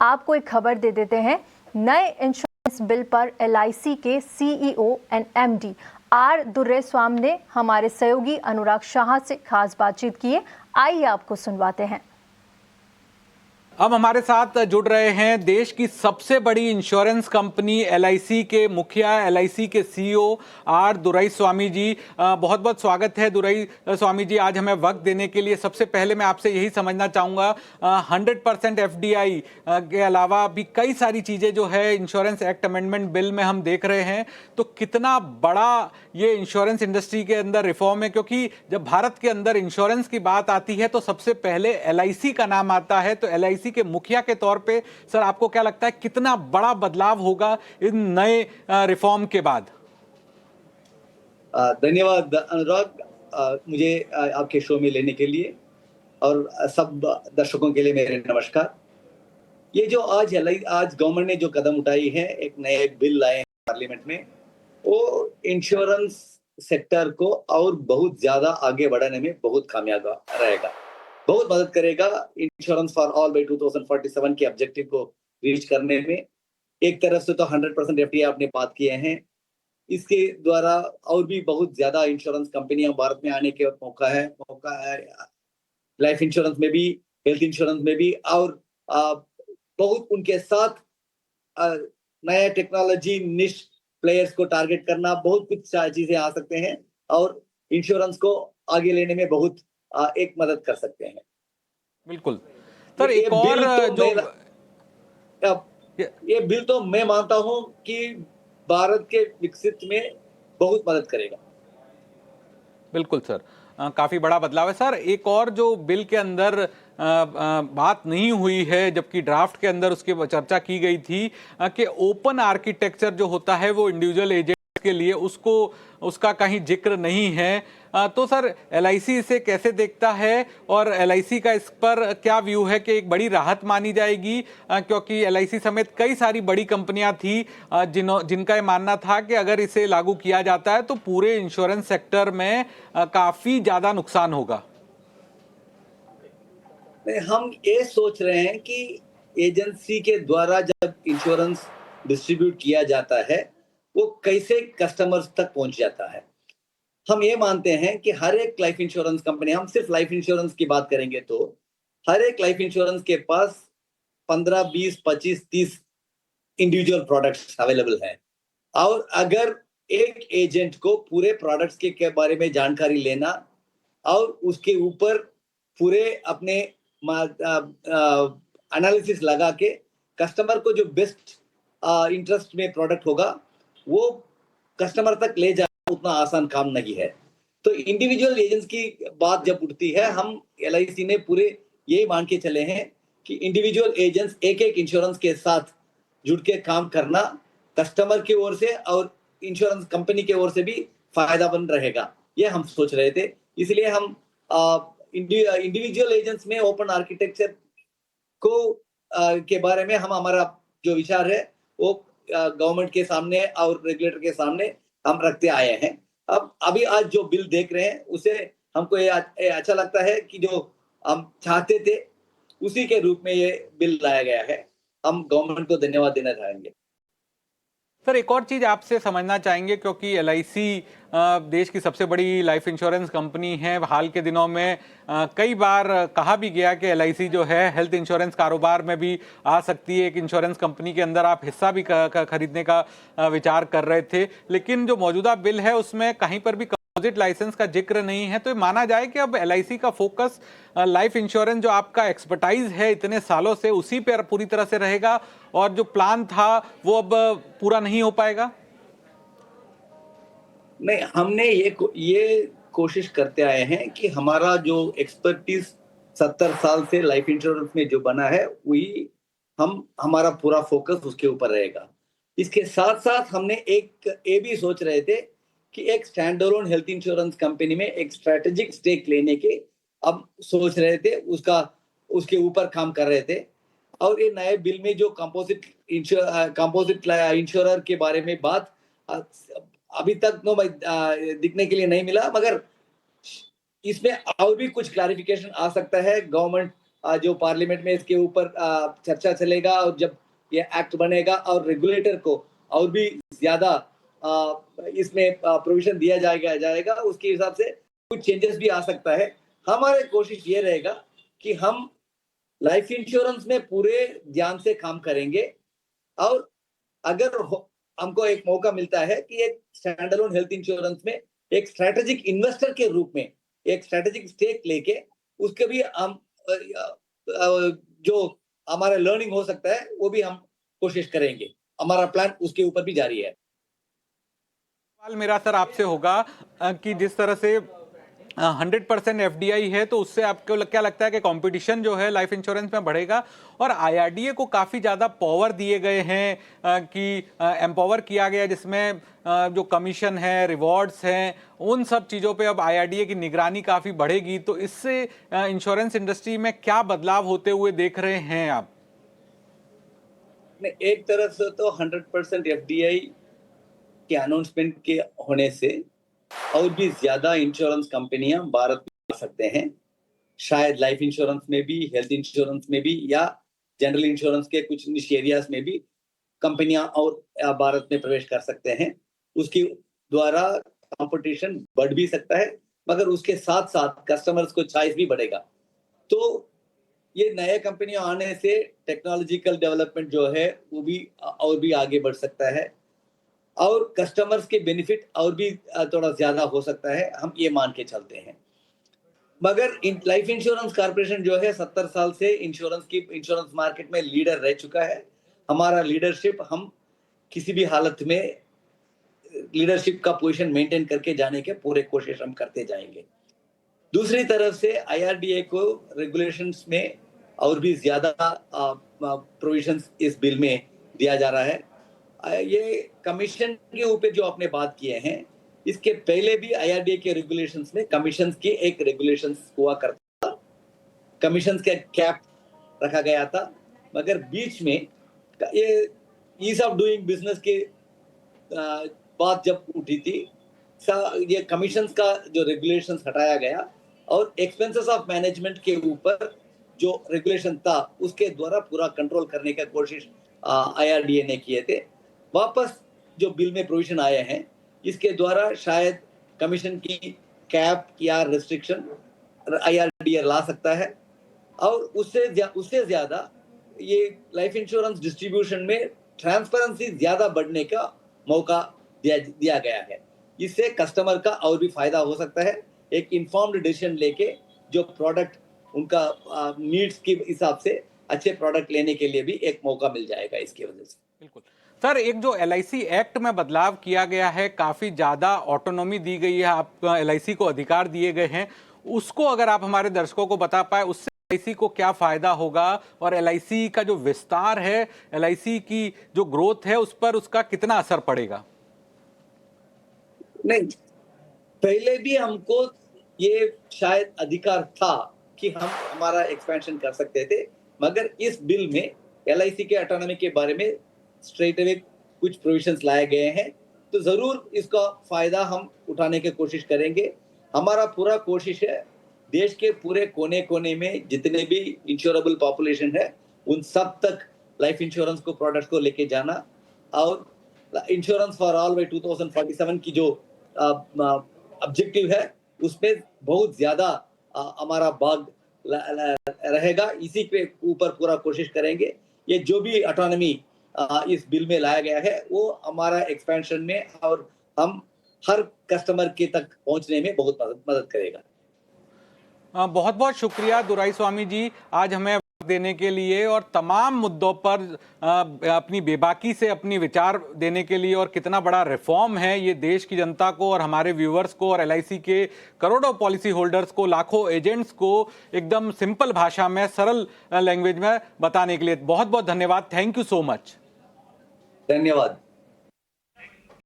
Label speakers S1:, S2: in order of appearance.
S1: आपको एक खबर दे देते हैं। नए इंश्योरेंस बिल पर एलआईसी के सीईओ एंड एमडी आर दुर्रेस्वामी ने हमारे सहयोगी अनुराग शाह से खास बातचीत की है। आइए आपको सुनवाते हैं।
S2: अब हमारे साथ जुड़ रहे हैं देश की सबसे बड़ी इंश्योरेंस कंपनी एलआईसी के मुखिया, एलआईसी के सीईओ आर दुर्रेस्वामी जी। बहुत बहुत स्वागत है दुर्रेस्वामी जी, आज हमें वक्त देने के लिए। सबसे पहले मैं आपसे यही समझना चाहूँगा, 100% एफडीआई के अलावा भी कई सारी चीज़ें जो है इंश्योरेंस एक्ट अमेंडमेंट बिल में हम देख रहे हैं, तो कितना बड़ा ये इंश्योरेंस इंडस्ट्री के अंदर रिफॉर्म है? क्योंकि जब भारत के अंदर इंश्योरेंस की बात आती है तो सबसे पहले एलआईसी का नाम आता है। तो एलआईसी के मुखिया के तौर पे सर, आपको क्या लगता है कितना बड़ा बदलाव होगा इन नए रिफॉर्म के बाद?
S3: धन्यवाद अनुराग, मुझे आपके शो में लेने के लिए, और सब दर्शकों के लिए मेरे नमस्कार। ये जो आज गवर्नमेंट ने जो कदम उठाई है, एक नए बिल लाए हैं पार्लियामेंट में, वो इंश्योरेंस सेक्टर को और बहुत ज्यादा आगे बढ़ाने में बहुत कामयाब रहेगा, बहुत मदद करेगा इंश्योरेंस फॉर ऑल बाय 2047 के ऑब्जेक्टिव को रीच करने में। एक तरफ से तो 100% एफडीआई आपने बात किए हैं, इसके द्वारा और भी बहुत ज्यादा इंश्योरेंस कंपनियां भारत में आने के मौका है लाइफ इंश्योरेंस में भी, हेल्थ इंश्योरेंस में भी, और बहुत उनके साथ नया टेक्नोलॉजी निश प्लेयर्स को टारगेट करना, बहुत कुछ चीजें आ सकते हैं और इंश्योरेंस को आगे लेने में बहुत एक मदद कर सकते हैं।
S2: बिल्कुल सर, एक और
S3: ये बिल तो मैं मानता हूं कि भारत के विकसित में बहुत मदद करेगा।
S2: बिल्कुल सर, काफी बड़ा बदलाव है सर। एक और जो बिल के अंदर बात नहीं हुई है, जबकि ड्राफ्ट के अंदर उसकी चर्चा की गई थी, कि ओपन आर्किटेक्चर जो होता है वो इंडिविजुअल एजेंट के लिए, उसका कहीं जिक्र नहीं है। तो सर, एलआईसी इसे कैसे देखता है और एलआईसी का इस पर क्या व्यू है कि एक बड़ी राहत मानी जाएगी? क्योंकि एलआईसी समेत कई सारी बड़ी कंपनियां थी जिनका ये मानना था कि अगर इसे लागू किया जाता है तो पूरे इंश्योरेंस सेक्टर में काफी ज्यादा नुकसान होगा।
S3: हम ये सोच रहे हैं कि एजेंसी के द्वारा जब इंश्योरेंस डिस्ट्रीब्यूट किया जाता है, वो कैसे कस्टमर्स तक पहुंच जाता है। हम ये मानते हैं कि हर एक लाइफ इंश्योरेंस कंपनी, हम सिर्फ लाइफ इंश्योरेंस की बात करेंगे तो हर एक लाइफ इंश्योरेंस के पास 15, 20, 25, 30 इंडिविजुअल प्रोडक्ट्स अवेलेबल हैं, और अगर एक एजेंट को पूरे प्रोडक्ट्स के बारे में जानकारी लेना और उसके ऊपर पूरे अपने एनालिसिस लगा के कस्टमर को जो बेस्ट इंटरेस्ट में प्रोडक्ट होगा वो कस्टमर तक ले जाना उतना आसान काम नहीं है। तो इंडिविजुअल एजेंट्स की बात जब उठती है, हम एलआईसी ने पूरे यही मान के चले हैं कि इंडिविजुअल एजेंट्स एक एक इंश्योरेंस के साथ जुड़ के काम करना कस्टमर की ओर से और इंश्योरेंस कंपनी की ओर से भी फायदा बन रहेगा, ये हम सोच रहे थे। इसलिए हम इंडिविजुअल एजेंट्स में ओपन आर्किटेक्चर को के बारे में हमारा जो विचार है वो गवर्नमेंट के सामने और रेगुलेटर के सामने हम रखते आए हैं। अब अभी आज जो बिल देख रहे हैं उसे हमको ये अच्छा लगता है कि जो हम चाहते थे उसी के रूप में ये बिल लाया गया है। हम गवर्नमेंट को धन्यवाद देना चाहेंगे।
S2: सर, एक और चीज आपसे समझना चाहेंगे, क्योंकि एलआईसी देश की सबसे बड़ी लाइफ इंश्योरेंस कंपनी है। हाल के दिनों में कई बार कहा भी गया कि एलआईसी जो है हेल्थ इंश्योरेंस कारोबार में भी आ सकती है, एक इंश्योरेंस कंपनी के अंदर आप हिस्सा भी खरीदने का विचार कर रहे थे। लेकिन जो मौजूदा बिल है उसमें कहीं पर भी डिपॉजिट लाइसेंस का जिक्र नहीं है। तो ये माना जाए कि अब एलआईसी का फोकस लाइफ इंश्योरेंस, जो आपका एक्सपर्टाइज है इतने सालों से, उसी पर पूरी तरह से रहेगा और जो प्लान था वो अब पूरा नहीं हो पाएगा?
S3: नहीं, हमने ये कोशिश करते आए हैं कि हमारा जो एक्सपर्टीज 70 साल से लाइफ इंश्योरेंस में जो बना है वही हमारा पूरा फोकस उसके ऊपर रहेगा। इसके साथ साथ हमने एक ये भी सोच रहे थे कि एक stand alone health insurance company में एक स्ट्रेटेजिक स्टेक लेने के अब सोच रहे थे, उसके ऊपर काम कर रहे थे। और ये नए बिल में जो कंपोजिट इंश्योरर के बारे में बात अभी तक दिखने के लिए नहीं मिला, मगर इसमें और भी कुछ क्लैरिफिकेशन आ सकता है। गवर्नमेंट जो पार्लियामेंट में इसके ऊपर चर्चा चलेगा और जब ये एक्ट बनेगा और रेगुलेटर को और भी ज्यादा इसमें प्रोविजन दिया जाएगा उसके हिसाब से कुछ चेंजेस भी आ सकता है। हमारी कोशिश ये रहेगा कि हम लाइफ इंश्योरेंस में पूरे ध्यान से काम करेंगे और अगर हमको एक मौका मिलता है कि एक स्टैंड अलोन हेल्थ इंश्योरेंस में एक स्ट्रेटेजिक इन्वेस्टर के रूप में एक स्ट्रेटेजिक स्टेक लेके उसके भी हम जो हमारा लर्निंग हो सकता है वो भी हम कोशिश करेंगे। हमारा प्लान उसके ऊपर भी जारी है।
S2: सवाल मेरा सर आपसे होगा कि जिस तरह से 100% एफडीआई है तो उससे आपको क्या लगता है कि कंपटीशन जो है लाइफ इंश्योरेंस में बढ़ेगा और आईआरडीए को काफ़ी ज़्यादा पावर दिए गए हैं कि एम्पावर किया गया जिसमें जो कमीशन है रिवॉर्ड्स हैं उन सब चीज़ों पे अब आईआरडीए की निगरानी काफ़ी बढ़ेगी, तो इससे इंश्योरेंस इंडस्ट्री में क्या बदलाव होते हुए देख रहे हैं आप?
S3: एक तरफ से तो 100% एफडीआई के अनाउंसमेंट के होने से और भी ज्यादा इंश्योरेंस कंपनियां भारत में आ सकते हैं। शायद लाइफ इंश्योरेंस में भी, हेल्थ इंश्योरेंस में भी या जनरल इंश्योरेंस के कुछ निश एरियाज में भी कंपनियां और भारत में प्रवेश कर सकते हैं। उसके द्वारा कंपटीशन बढ़ भी सकता है मगर उसके साथ साथ कस्टमर्स को चॉइस भी बढ़ेगा। तो ये नए कंपनियां आने से टेक्नोलॉजिकल डेवलपमेंट जो है वो भी और भी आगे बढ़ सकता है और कस्टमर्स के बेनिफिट और भी थोड़ा ज्यादा हो सकता है, हम ये मान के चलते हैं। मगर लाइफ इंश्योरेंस कॉर्पोरेशन जो है 70 साल से इंश्योरेंस मार्केट में लीडर रह चुका है। हमारा लीडरशिप, हम किसी भी हालत में लीडरशिप का पोजीशन मेंटेन करके जाने के पूरे कोशिश हम करते जाएंगे। दूसरी तरफ से आईआरडीए को रेगुलेशंस में और भी ज्यादा प्रोविजंस इस बिल में दिया जा रहा है। ये कमीशन के ऊपर जो आपने बात किए हैं, इसके पहले भी आईआरडीए के रेगुलेशंस में कमीशंस की एक रेगुलेशंस हुआ करता था, कमीशंस का कैप रखा गया था, मगर बीच में ये ईज ऑफ डूइंग बिजनेस के बात जब उठी थी, ये कमीशंस का जो रेगुलेशंस हटाया गया और एक्सपेंसेस ऑफ मैनेजमेंट के ऊपर जो रेगुलेशन था उसके द्वारा पूरा कंट्रोल करने का कोशिश आईआरडीए ने किए थे। वापस जो बिल में प्रोविजन आए हैं इसके द्वारा शायद कमीशन की कैप या रिस्ट्रिक्शन आईआरडीए ला सकता है और उससे ज्यादा ये लाइफ इंश्योरेंस डिस्ट्रीब्यूशन में ट्रांसपेरेंसी ज्यादा बढ़ने का मौका दिया गया है। इससे कस्टमर का और भी फायदा हो सकता है, एक इन्फॉर्म्ड डिसीजन लेके जो प्रोडक्ट उनका नीड्स के हिसाब से अच्छे प्रोडक्ट लेने के लिए भी एक मौका मिल जाएगा इसकी वजह से।
S2: बिल्कुल सर, एक जो एलआईसी एक्ट में बदलाव किया गया है, काफी ज्यादा ऑटोनॉमी दी गई है, आप एलआईसी को अधिकार दिए गए हैं, उसको अगर आप हमारे दर्शकों को बता पाए उससे एलआईसी को क्या फायदा होगा और एलआईसी का जो विस्तार है, एलआईसी की जो ग्रोथ है उस पर उसका कितना असर पड़ेगा?
S3: नहीं, पहले भी हमको ये शायद अधिकार था कि हम हमारा एक्सपेंशन कर सकते थे, मगर इस बिल में एलआईसी के ऑटोनॉमी के बारे में स्ट्रेट अवे कुछ प्रोविजंस लाए गए हैं, तो जरूर इसका फायदा हम उठाने की कोशिश करेंगे। हमारा पूरा कोशिश है देश के पूरे कोने कोने में जितने भी इंश्योरेबल पॉपुलेशन है उन सब तक लाइफ इंश्योरेंस को प्रोडक्ट को लेके जाना और इंश्योरेंस फॉर ऑल बाय 2047 की जो ऑब्जेक्टिव है उसमें बहुत ज्यादा हमारा भाग रहेगा। इसी के ऊपर पूरा कोशिश करेंगे। ये जो भी ऑटोनॉमी इस बिल में लाया गया है वो हमारा एक्सपेंशन में और हम हर कस्टमर के तक पहुंचने में बहुत मदद करेगा।
S2: बहुत बहुत शुक्रिया दुराईस्वामी जी, आज हमें वक्त देने के लिए और तमाम मुद्दों पर अपनी बेबाकी से अपनी विचार देने के लिए, और कितना बड़ा रिफॉर्म है ये देश की जनता को और हमारे व्यूअर्स को और एलआईसी के करोड़ों पॉलिसी होल्डर्स को, लाखों एजेंट्स को एकदम सिंपल भाषा में, सरल लैंग्वेज में बताने के लिए बहुत बहुत धन्यवाद। Thank you so much.
S3: धन्यवाद।